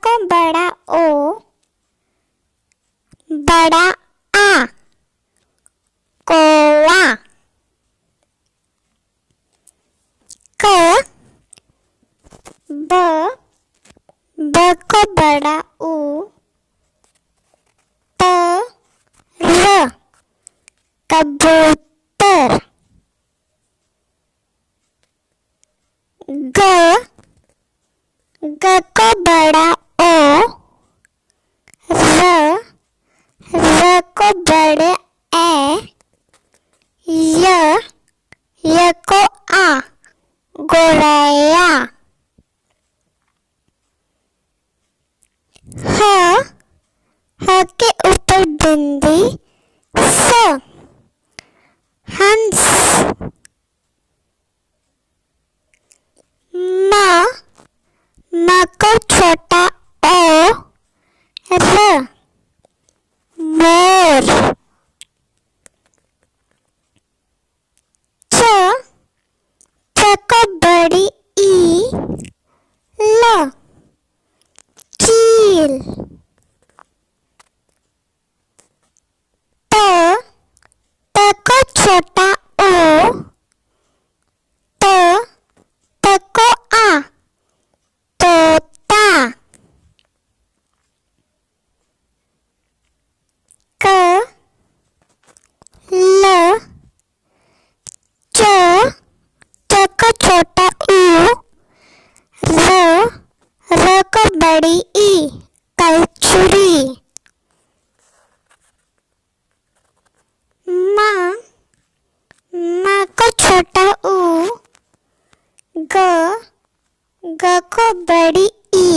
को बड़ा ओ, बड़ा आ, कोवा। क ब को बड़ा ऊ, त र कबूतर। ग को बड़ा ओ, र को बड़े ए, य को आ, गोरैया। ह के ऊपर बिंदी, स हंस। म को छोटा ओ, र मोर। च को बड़ी ई, ल चील। त को छोटा ओ, त को आ, तोता। क ल च को छोटा ऊ, र को बड़ी ई, कलछुरी। म को छोटा ऊ, ग को बड़ी ई,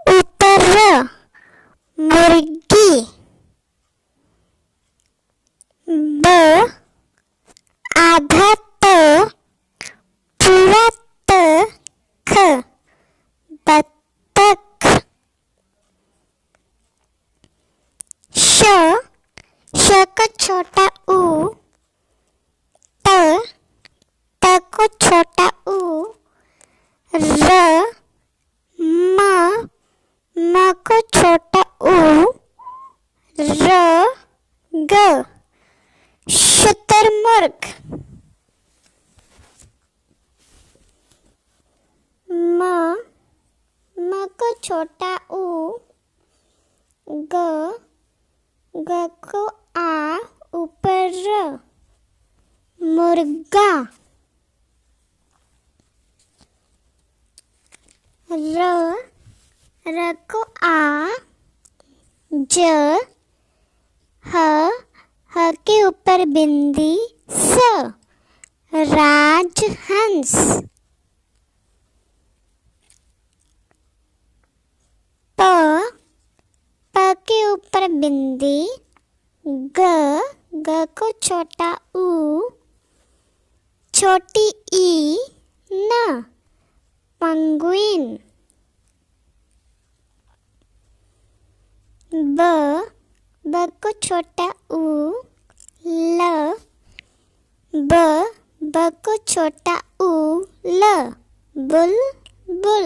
ऊपर र, मुर्गी। ब आधा त, पूरा त, ख बत्तख। श को छोटा ऊ, त को छोटा ऊ, र म को छोटा ऊ, र ग शुतुरमुर्ग। म को छोटा ऊ, ग को आ, ऊपर र, मुर्गा। र को आ, ज ह के ऊपर बिंदी, स राजहंस। प के ऊपर बिंदी, ग को छोटा ऊ, छोटी ई, न पेंगुइन। ब को छोटा ऊ, ल ब को छोटा ऊ, ल बुलबुल।